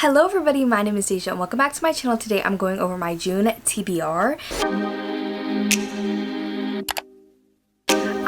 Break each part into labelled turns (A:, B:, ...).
A: Hello everybody, my name is Deja and welcome back to my channel. Today I'm going over my June TBR.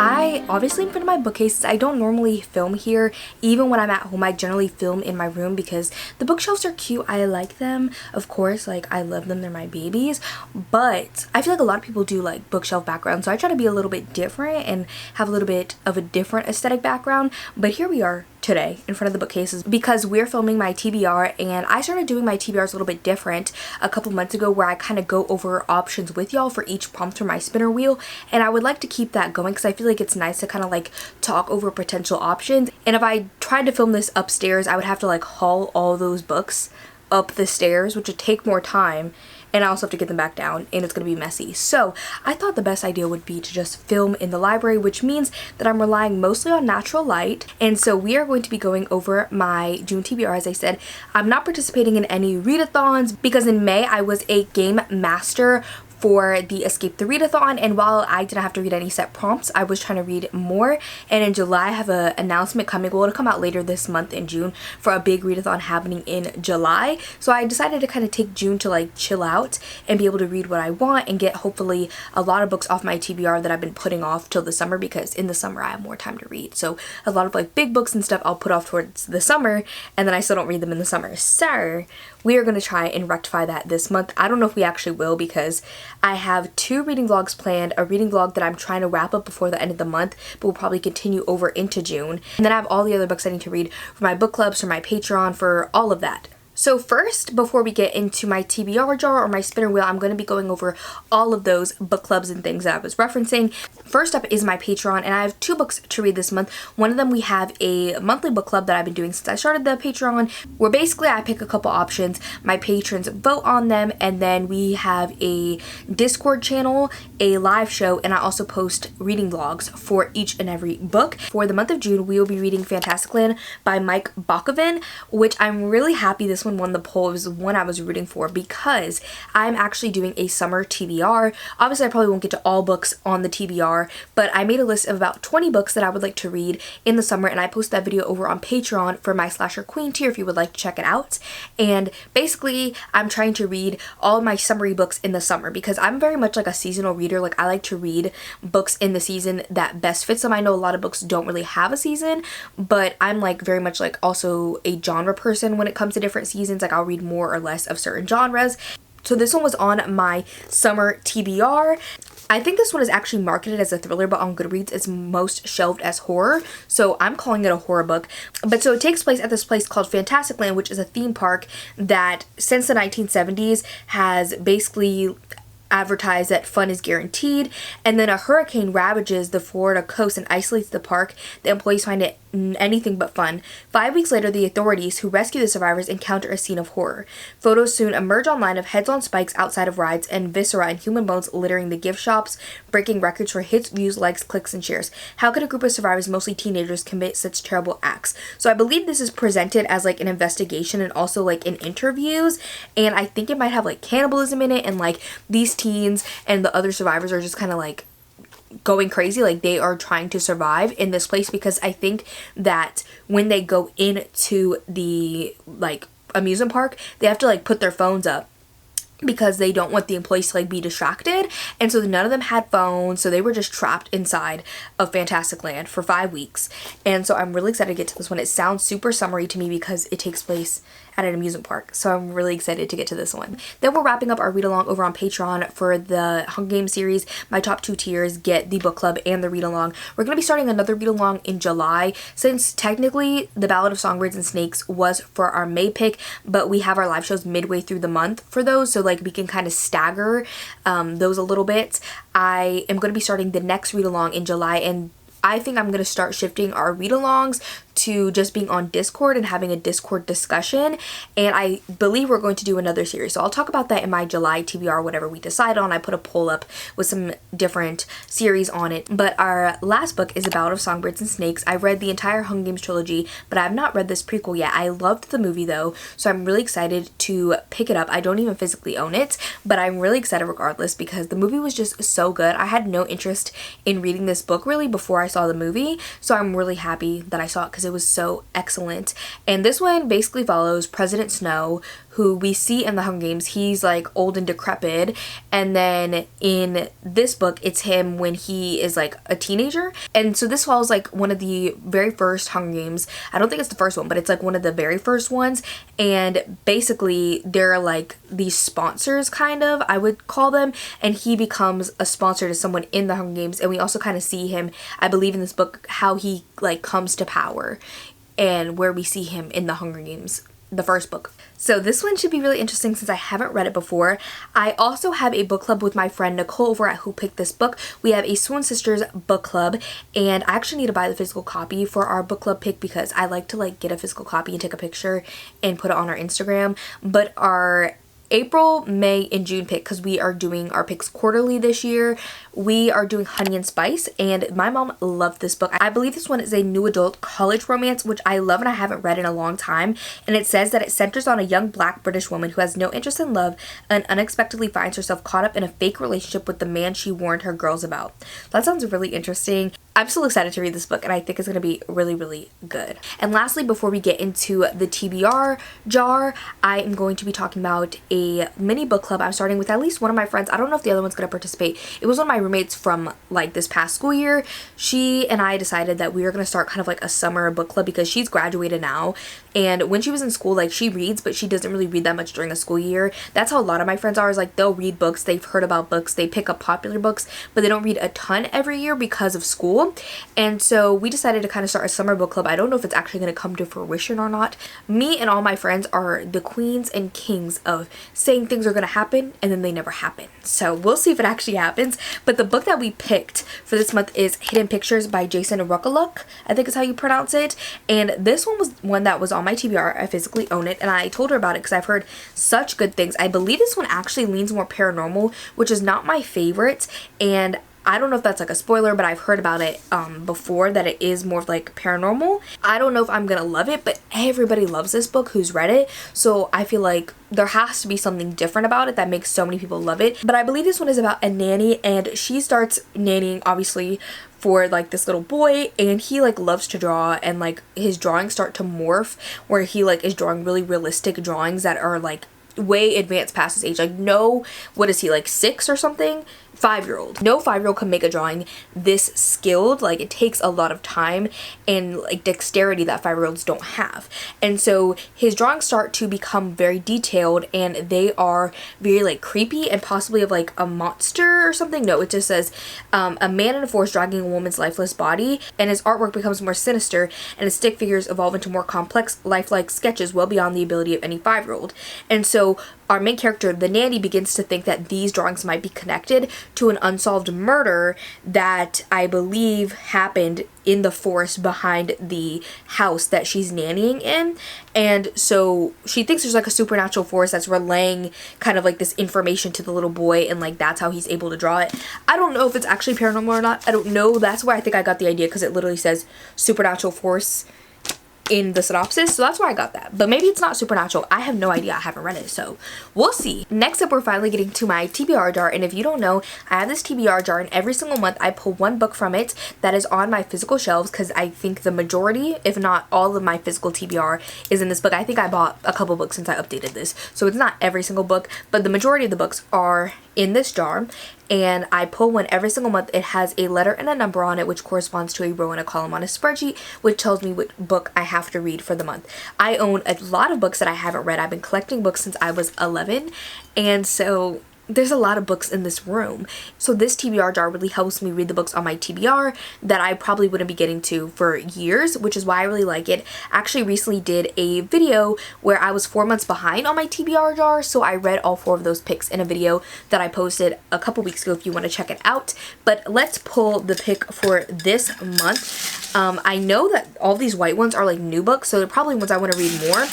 A: I obviously in front of my bookcases, I don't normally film here. Even when I'm at home, I generally film in my room because the bookshelves are cute. I like them, of course, like I love them, they're my babies, but I feel like a lot of people do like bookshelf backgrounds, so I try to be a little bit different and have a little bit of a different aesthetic background. But here we are today in front of the bookcases because we're filming my TBR, and I started doing my TBRs a little bit different a couple months ago where I kind of go over options with y'all for each prompt for my spinner wheel, and I would like to keep that going because I feel like it's nice to kind of like talk over potential options. And if I tried to film this upstairs, I would have to like haul all those books up the stairs, which would take more time, and I also have to get them back down, and it's going to be messy. So I thought the best idea would be to just film in the library, which means that I'm relying mostly on natural light. And so we are going to be going over my June TBR. As I said, I'm not participating in any readathons because in May I was a game master for the Escape the Readathon, and while I didn't have to read any set prompts, I was trying to read more. And in July I have an announcement coming, well, it'll come out later this month in June, for a big readathon happening in July. So I decided to kind of take June to like chill out and be able to read what I want and get hopefully a lot of books off my TBR that I've been putting off till the summer, because in the summer I have more time to read. So a lot of like big books and stuff I'll put off towards the summer, and then I still don't read them in the summer. So we are going to try and rectify that this month. I don't know if we actually will, because I have 2 reading vlogs planned, a reading vlog that I'm trying to wrap up before the end of the month, but will probably continue over into June. And then I have all the other books I need to read for my book clubs, for my Patreon, for all of that. So first, before we get into my TBR jar or my spinner wheel, I'm going to be going over all of those book clubs and things that I was referencing. First up is my Patreon, and I have 2 books to read this month. One of them, we have a monthly book club that I've been doing since I started the Patreon, where basically I pick a couple options, my patrons vote on them, and then we have a Discord channel, a live show, and I also post reading vlogs for each and every book. For the month of June, we will be reading Fantasticland by Mike Bakoven, which I'm really happy this one won the poll. It was one I was rooting for because I'm actually doing a summer TBR. Obviously I probably won't get to all books on the TBR, but I made a list of about 20 books that I would like to read in the summer, and I posted that video over on Patreon for my Slasher Queen tier if you would like to check it out. And basically I'm trying to read all my summery books in the summer because I'm very much like a seasonal reader. Like I like to read books in the season that best fits them. I know a lot of books don't really have a season, but I'm like very much like also a genre person when it comes to different seasons. Like I'll read more or less of certain genres. So this one was on my summer TBR. I think this one is actually marketed as a thriller, but on Goodreads it's most shelved as horror, so I'm calling it a horror book. But so it takes place at this place called Fantasticland, which is a theme park that since the 1970s has basically advertised that fun is guaranteed, and then a hurricane ravages the Florida coast and isolates the park. The employees find it anything but fun. 5 weeks later, the authorities who rescue the survivors encounter a scene of horror. Photos soon emerge online of heads on spikes outside of rides and viscera and human bones littering the gift shops, breaking records for hits, views, likes, clicks, and shares. How could a group of survivors, mostly teenagers, commit such terrible acts? So I believe this is presented as like an investigation and also like in interviews, and I think it might have like cannibalism in it, and like these teens and the other survivors are just kind of like going crazy, like they are trying to survive in this place, because I think that when they go into the like amusement park, they have to like put their phones up because they don't want the employees to like be distracted. And so none of them had phones, so they were just trapped inside of Fantasticland for 5 weeks. And so I'm really excited to get to this one. It sounds super summery to me because it takes place at an amusement park, so I'm really excited to get to this one. Then we're wrapping up our read along over on Patreon for the Hunger Games series. My top 2 tiers get the book club and the read along. We're going to be starting another read along in July, since technically the Ballad of Songbirds and Snakes was for our May pick, but we have our live shows midway through the month for those, so like we can kind of stagger those a little bit. I am going to be starting the next read along in July, and I think I'm going to start shifting our read-alongs to just being on Discord and having a Discord discussion, and I believe we're going to do another series, so I'll talk about that in my July TBR, whatever we decide on. I put a poll up with some different series on it. But our last book is A Ballad of Songbirds and Snakes. I read the entire Hunger Games trilogy, but I have not read this prequel yet. I loved the movie though, so I'm really excited to pick it up. I don't even physically own it, but I'm really excited regardless because the movie was just so good. I had no interest in reading this book really before I saw the movie, so I'm really happy that I saw it because it was so excellent. And this one basically follows President Snow, who we see in the Hunger Games. He's like old and decrepit, and then in this book it's him when he is like a teenager. And so this follows like one of the very first Hunger Games. I don't think it's the first one, but it's like one of the very first ones. And basically they're like these sponsors, kind of, I would call them, and he becomes a sponsor to someone in the Hunger Games. And we also kind of see him, I believe, in this book, how he like comes to power, and where we see him in the Hunger Games, the first book. So this one should be really interesting since I haven't read it before. I also have a book club with my friend Nicole over at Who Picked This Book. We have a Swoon Sisters book club, and I actually need to buy the physical copy for our book club pick because I like to like get a physical copy and take a picture and put it on our Instagram. But our April, May, and June pick, because we are doing our picks quarterly this year, we are doing Honey and Spice, and my mom loved this book. I believe this one is a new adult college romance, which I love and I haven't read in a long time. And it says that it centers on a young black British woman who has no interest in love and unexpectedly finds herself caught up in a fake relationship with the man she warned her girls about. That sounds really interesting. I'm so excited to read this book, and I think it's going to be really, really good. And lastly, before we get into the TBR jar, I am going to be talking about a mini book club I'm starting with at least one of my friends. I don't know if the other one's going to participate. It was one of my roommates from like this past school year. She and I decided that we were going to start kind of like a summer book club because she's graduated now. And when she was in school, like, she reads, but she doesn't really read that much during the school year. That's how a lot of my friends are, is like they'll read books, they've heard about books, they pick up popular books, but they don't read a ton every year because of school. And so we decided to kind of start a summer book club. I don't know if it's actually going to come to fruition or not. Me and all my friends are the queens and kings of saying things are going to happen and then they never happen. So we'll see if it actually happens. But the book that we picked for this month is Hidden Pictures by Jason Ruckaluk, I think is how you pronounce it. And this one was one that was on my TBR. I physically own it, and I told her about it because I've heard such good things. I believe this one actually leans more paranormal, which is not my favorite, and I don't know if that's like a spoiler, but I've heard about it before, that it is more like paranormal. I don't know if I'm gonna love it, but everybody loves this book who's read it, so I feel like there has to be something different about it that makes so many people love it. But I believe this one is about a nanny, and she starts nannying obviously for like this little boy, and he like loves to draw, and like his drawings start to morph where he like is drawing really realistic drawings that are like way advanced past his age. Like, no, what is he, like 6 or something? 5-year-old. No 5-year-old can make a drawing this skilled. Like, it takes a lot of time and like dexterity that 5-year-olds don't have. And so his drawings start to become very detailed, and they are very like creepy and possibly of like a monster or something. No, it just says a man in a forest dragging a woman's lifeless body, and his artwork becomes more sinister, and his stick figures evolve into more complex lifelike sketches well beyond the ability of any 5-year-old. And so our main character, the nanny, begins to think that these drawings might be connected to an unsolved murder that I believe happened in the forest behind the house that she's nannying in. And so she thinks there's like a supernatural force that's relaying kind of like this information to the little boy, and like that's how he's able to draw it. I don't know if it's actually paranormal or not. I don't know. That's where I think I got the idea, because it literally says supernatural force in the synopsis, so that's where I got that. But maybe it's not supernatural. I have no idea. I haven't read it, so we'll see. Next up, we're finally getting to my TBR jar, and if you don't know, I have this TBR jar, and every single month I pull one book from it that is on my physical shelves, because I think the majority, if not all of my physical TBR is in this book. I think I bought a couple books since I updated this, so it's not every single book, but the majority of the books are in this jar. And I pull one every single month. It has a letter and a number on it, which corresponds to a row and a column on a spreadsheet, which tells me what book I have to read for the month. I own a lot of books that I haven't read. I've been collecting books since I was 11, and so there's a lot of books in this room. So this TBR jar really helps me read the books on my TBR that I probably wouldn't be getting to for years, which is why I really like it. I actually recently did a video where I was 4 months behind on my TBR jar, so I read all 4 of those picks in a video that I posted a couple weeks ago if you want to check it out. But let's pull the pick for this month. I know that all these white ones are like new books, so they're probably ones I want to read more,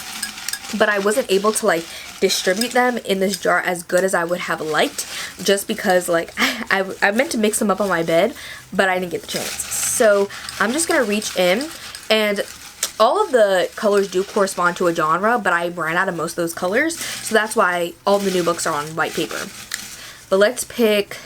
A: but I wasn't able to like distribute them in this jar as good as I would have liked, just because like I meant to mix them up on my bed, but I didn't get the chance. So I'm just gonna reach in, and all of the colors do correspond to a genre, but I ran out of most of those colors, so that's why all the new books are on white paper. But let's pick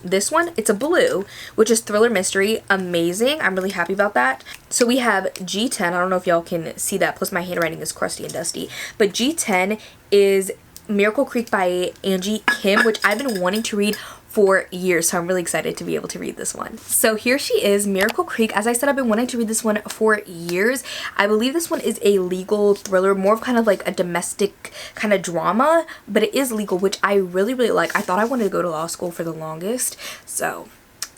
A: this one. It's a blue, which is thriller mystery. Amazing. I'm really happy about that. So we have G10. I don't know if y'all can see that, plus my handwriting is crusty and dusty, but G10 is Miracle Creek by Angie Kim, which I've been wanting to read for years, so I'm really excited to be able to read this one. So here she is, Miracle Creek. As I said, I've been wanting to read this one for years. I believe this one is a legal thriller, more of kind of like a domestic kind of drama, but it is legal, which I really, really like. I thought I wanted to go to law school for the longest, so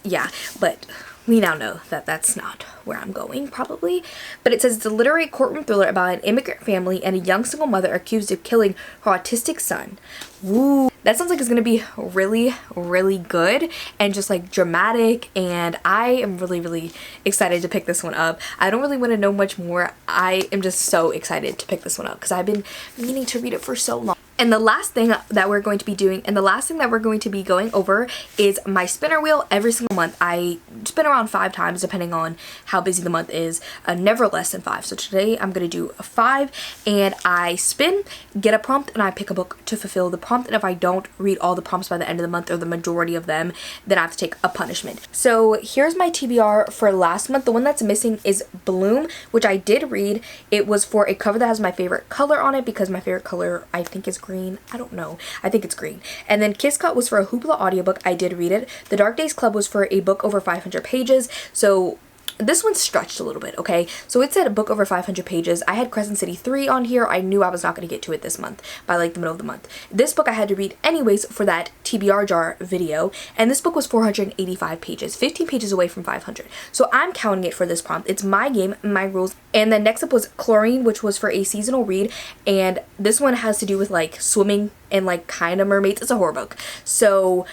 A: yeah, but we now know that that's not where I'm going, probably. But it says it's a literary courtroom thriller about an immigrant family and a young single mother accused of killing her autistic son. Woo! That sounds like it's gonna be really, really good and just like dramatic, and I am really, really excited to pick this one up. I don't really want to know much more. I am just so excited to pick this one up because I've been meaning to read it for so long. And the last thing that we're going to be doing, and the last thing that we're going to be going over, is my spinner wheel. Every single month I spin around 5 times depending on how busy the month is, never less than 5. So today I'm going to do a 5, and I spin, get a prompt, and I pick a book to fulfill the prompt. And if I don't read all the prompts by the end of the month, or the majority of them, then I have to take a punishment. So here's my TBR for last month. The one that's missing is Bloom, which I did read. It was for a cover that has my favorite color on it, because my favorite color I think is green. I don't know. I think it's green. And then Kiss Cut was for a Hoopla audiobook. I did read it. The Dark Days Club was for a book over 500 pages. So this one stretched a little bit, okay? So it said a book over 500 pages. I had Crescent City 3 on here. I knew I was not going to get to it this month by like the middle of the month. This book I had to read anyways for that TBR jar video, and this book was 485 pages, 15 pages away from 500. So I'm counting it for this prompt. It's my game, my rules. And then next up was Chlorine, which was for a seasonal read, and this one has to do with like swimming and like kind of mermaids. It's a horror book. So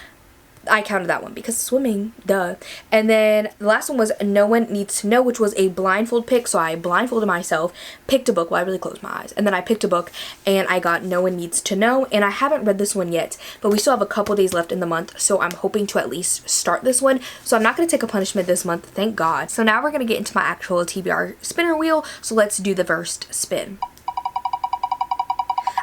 A: I counted that one because swimming, duh. And then the last one was No One Needs to Know, which was a blindfold pick. So I blindfolded myself, picked a book. Well, I really closed my eyes. And then I picked a book and I got No One Needs to Know. And I haven't read this one yet, but we still have a couple days left in the month. So I'm hoping to at least start this one. So I'm not going to take a punishment this month, thank God. So now we're going to get into my actual TBR spinner wheel. So let's do the first spin.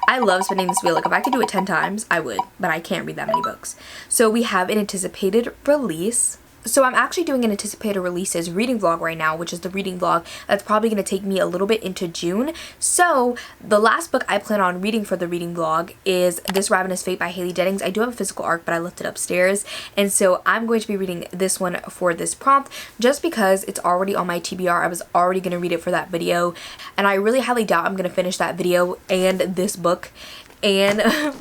A: I love spinning this wheel. Like if I could do it 10 times, I would, but I can't read that many books. So we have an anticipated release. So I'm actually doing an anticipated releases reading vlog right now, which is the reading vlog that's probably going to take me a little bit into June. So the last book I plan on reading for the reading vlog is This Ravenous Fate by Haley Dennings. I do have a physical ARC, but I left it upstairs. And so I'm going to be reading this one for this prompt just because it's already on my TBR. I was already going to read it for that video. And I really highly doubt I'm going to finish that video and this book and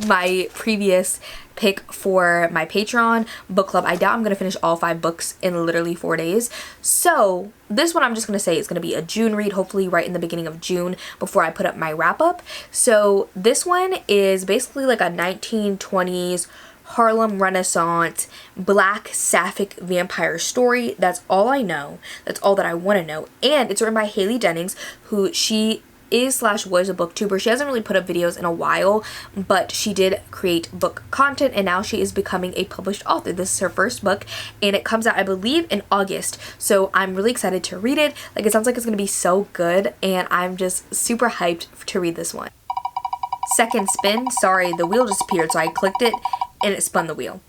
A: my previous pick for my Patreon book club. I doubt I'm going to finish all 5 books in literally 4 days. So this one I'm just going to say is going to be a June read, hopefully right in the beginning of June before I put up my wrap up. So this one is basically like a 1920s Harlem Renaissance black sapphic vampire story. That's all I know. That's all that I want to know. And it's written by Haley Dennings, who she is / was a booktuber. She hasn't really put up videos in a while, but she did create book content, and now she is becoming a published author. This is her first book, and it comes out, I believe, in August. So I'm really excited to read it. Like, it sounds like it's going to be so good, and I'm just super hyped to read this one. Second spin. Sorry, the wheel disappeared, so I clicked it, and it spun the wheel.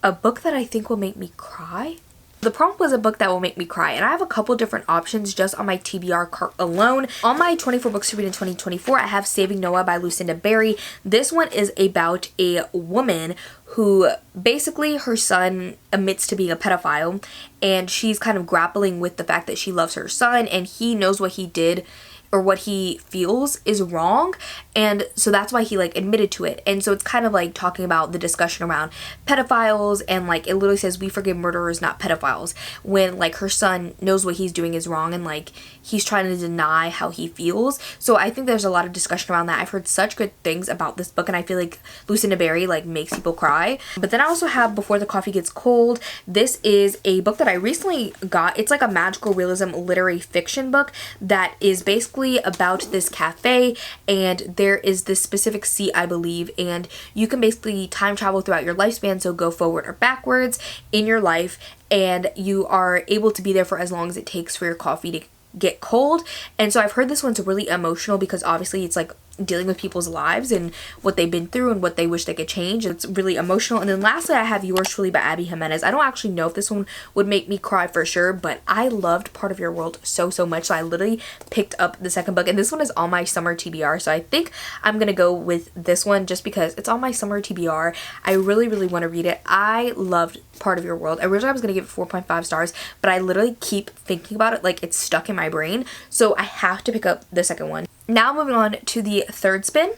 A: A book that I think will make me cry? The prompt was a book that will make me cry, and I have a couple different options just on my TBR cart alone. On my 24 books to read in 2024, I have Saving Noah by Lucinda Berry. This one is about a woman who basically her son admits to being a pedophile, and she's kind of grappling with the fact that she loves her son and he knows what he did or what he feels is wrong, and so that's why he like admitted to it. And so it's kind of like talking about the discussion around pedophiles, and like it literally says we forgive murderers, not pedophiles, when like her son knows what he's doing is wrong and like he's trying to deny how he feels. So I think there's a lot of discussion around that. I've heard such good things about this book, and I feel like Lucinda Berry like makes people cry. But then I also have Before the Coffee Gets Cold. This is a book that I recently got. It's like a magical realism literary fiction book that is basically about this cafe, and there is this specific seat, I believe, and you can basically time travel throughout your lifespan, so go forward or backwards in your life, and you are able to be there for as long as it takes for your coffee to get cold. And so I've heard this one's really emotional because obviously it's like dealing with people's lives and what they've been through and what they wish they could change. It's really emotional. And then lastly, I have Yours Truly by Abby Jimenez. I don't actually know if this one would make me cry for sure, but I loved Part of Your World so much, so I literally picked up the second book, and this one is on my summer TBR, so I think I'm gonna go with this one just because it's on my summer TBR. I really want to read it. I loved Part of Your World. Originally I was gonna give it 4.5 stars, but I literally keep thinking about it, like it's stuck in my brain, so I have to pick up the second one. Now moving on to the third spin.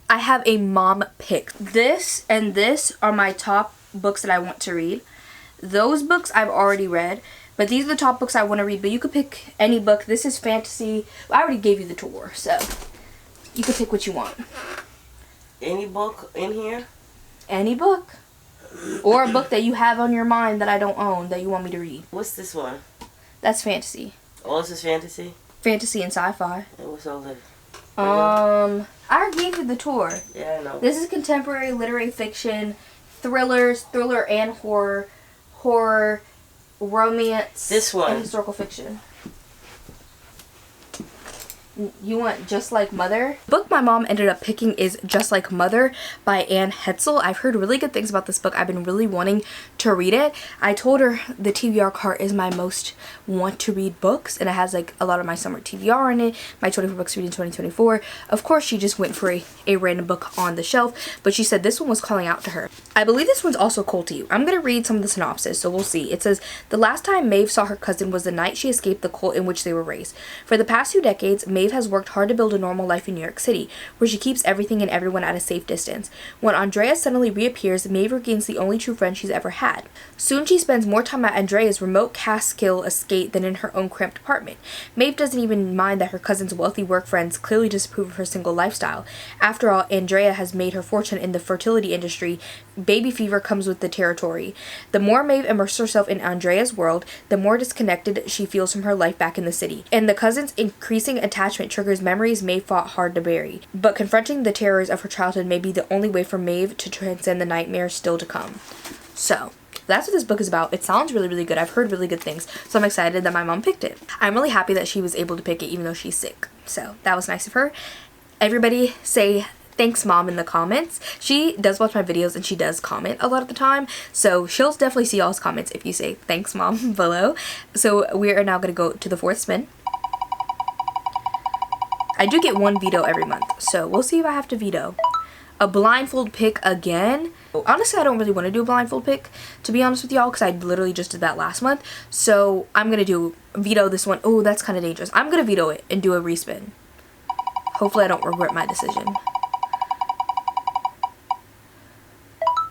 A: I have a mom pick. This and this are my top books that I want to read. Those books I've already read, but these are the top books I want to read, but you could pick any book. This is fantasy. I already gave you the tour, so you can pick what you want.
B: Any book in here?
A: Any book. Or a book that you have on your mind that I don't own that you want me to read.
B: What's this one?
A: That's fantasy.
B: Oh, this is fantasy?
A: Fantasy and sci-fi.
B: And what's all this?
A: I already gave you the tour.
B: Yeah, I know.
A: This is contemporary literary fiction, thrillers, thriller and horror, romance,
B: this one,
A: and historical fiction. You want Just Like Mother? The book my mom ended up picking is Just Like Mother by Anne Hetzel. I've heard really good things about this book. I've been really wanting to read it. I told her the TBR cart is my most want to read books, and it has like a lot of my summer TBR in it, my 24 books to read in 2024. Of course, she just went for a random book on the shelf, but she said this one was calling out to her. I believe this one's also cool to you. I'm going to read some of the synopsis, so we'll see. It says, the last time Maeve saw her cousin was the night she escaped the cult in which they were raised. For the past 2 decades, Maeve has worked hard to build a normal life in New York City, where she keeps everything and everyone at a safe distance. When Andrea suddenly reappears, Maeve regains the only true friend she's ever had. Soon she spends more time at Andrea's remote Catskill estate than in her own cramped apartment. Maeve doesn't even mind that her cousin's wealthy work friends clearly disapprove of her single lifestyle. After all, Andrea has made her fortune in the fertility industry. Baby fever comes with the territory. The more Maeve immerses herself in Andrea's world, the more disconnected she feels from her life back in the city. And the cousin's increasing attachment triggers memories Maeve fought hard to bury. But confronting the terrors of her childhood may be the only way for Maeve to transcend the nightmares still to come. So, that's what this book is about. It sounds really good. I've heard really good things, so I'm excited that my mom picked it. I'm really happy that she was able to pick it even though she's sick. So, that was nice of her. Everybody say thanks, Mom, in the comments. She does watch my videos and she does comment a lot of the time, so she'll definitely see y'all's comments if you say thanks, Mom, below. So, we are now going to go to the fourth spin. I do get 1 veto every month, so we'll see if I have to veto. A blindfold pick again. Honestly, I don't really want to do a blindfold pick, to be honest with y'all, because I literally just did that last month. So I'm going to veto this one. Oh, that's kind of dangerous. I'm going to veto it and do a respin. Hopefully I don't regret my decision.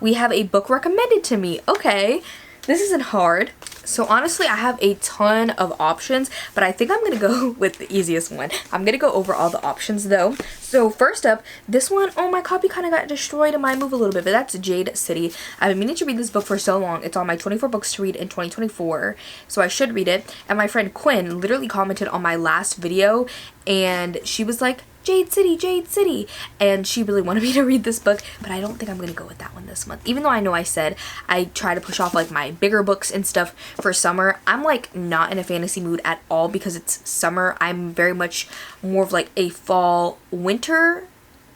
A: We have a book recommended to me. Okay, this isn't hard. So honestly, I have a ton of options, but I think I'm going to go with the easiest one. I'm going to go over all the options though. So first up, this one, oh, my copy kind of got destroyed in my move a little bit, but that's Jade City. I've been meaning to read this book for so long. It's on my 24 books to read in 2024, so I should read it. And my friend Quinn literally commented on my last video, and she was like, Jade City, and she really wanted me to read this book, but I don't think I'm gonna go with that one this month. Even though I know I said I try to push off like my bigger books and stuff for summer, I'm like not in a fantasy mood at all because it's summer. I'm very much more of like a fall winter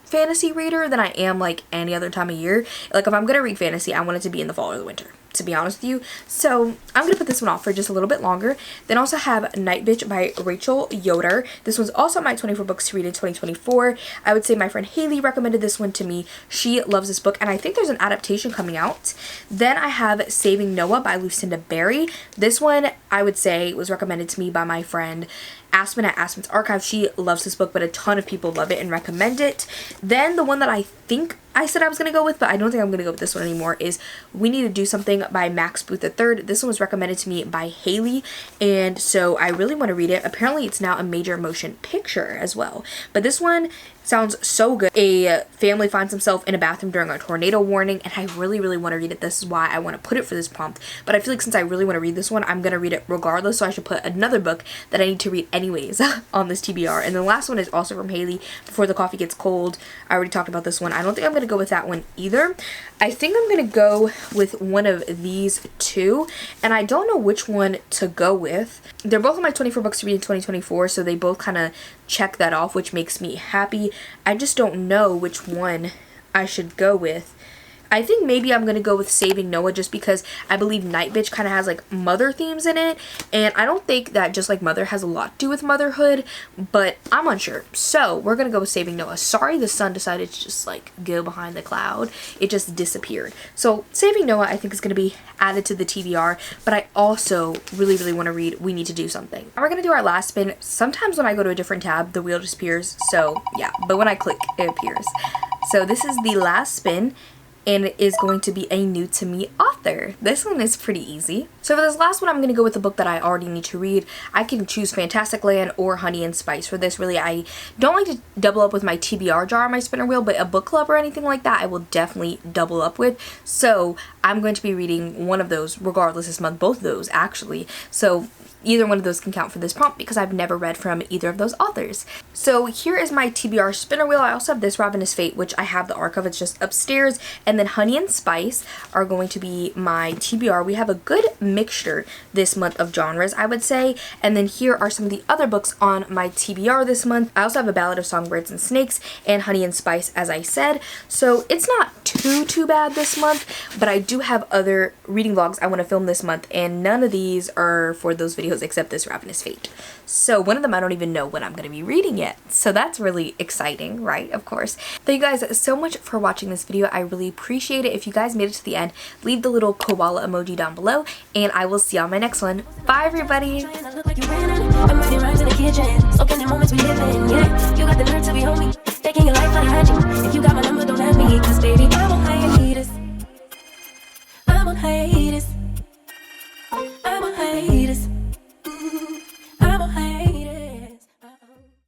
A: fantasy reader than I am like any other time of year. Like if I'm gonna read fantasy, I want it to be in the fall or the winter, to be honest with you. So I'm gonna put this one off for just a little bit longer. Then also have Night Bitch by Rachel Yoder. This one's also my 24 books to read in 2024. I would say my friend Haley recommended this one to me. She loves this book, and I think there's an adaptation coming out. Then I have Saving Noah by Lucinda Berry. This one I would say was recommended to me by my friend Aspen at Aspen's Archive. She loves this book, but a ton of people love it and recommend it. Then the one that I think I said I was going to go with, but I don't think I'm going to go with this one anymore, is We Need to Do Something by Max Booth III. This one was recommended to me by Haley, and so I really want to read it. Apparently it's now a major motion picture as well, but this one sounds so good. A family finds himself in a bathroom during a tornado warning, and I really want to read it. This is why I want to put it for this prompt, but I feel like since I really want to read this one, I'm going to read it regardless, so I should put another book that I need to read anyway anyways on this TBR. And the last one is also from Haley, Before the Coffee Gets Cold. I already talked about this one. I don't think I'm going to go with that one either. I think I'm going to go with one of these two, and I don't know which one to go with. They're both on my 24 books to read in 2024, so they both kind of check that off, which makes me happy. I just don't know which one I should go with. I think maybe I'm going to go with Saving Noah, just because I believe Night Bitch kind of has like mother themes in it, and I don't think that Just Like Mother has a lot to do with motherhood, but I'm unsure. So we're going to go with Saving Noah. Sorry the sun decided to just like go behind the cloud. It just disappeared. So Saving Noah I think is going to be added to the TBR, but I also really want to read We Need to Do Something. Now we're going to do our last spin. Sometimes when I go to a different tab, the wheel disappears, so yeah, but when I click, it appears. So this is the last spin, and it is going to be a new to me author. This one is pretty easy. So for this last one, I'm going to go with the book that I already need to read. I can choose Fantastic Land or Honey and Spice for this. Really, I don't like to double up with my TBR jar on my spinner wheel, but a book club or anything like that, I will definitely double up with. So I'm going to be reading one of those regardless this month, both of those actually. So either one of those can count for this prompt because I've never read from either of those authors. So here is my TBR spinner wheel. I also have this Ravenous Fate, which I have the arc of. It's just upstairs. And then Honey and Spice are going to be my TBR. We have a good mixture this month of genres, I would say. And then here are some of the other books on my TBR this month. I also have A Ballad of Songbirds and Snakes and Honey and Spice, as I said. So it's not too bad this month, but I do have other reading vlogs I want to film this month, and none of these are for those videos except this Ravenous Fate. So one of them I don't even know when I'm going to be reading yet. So that's really exciting, right? Of course. Thank you guys so much for watching this video. I really appreciate it. If you guys made it to the end, leave the little koala emoji down below, and I will see you on my next one. Bye everybody!
C: You got the nerve to be homie, taking your life out of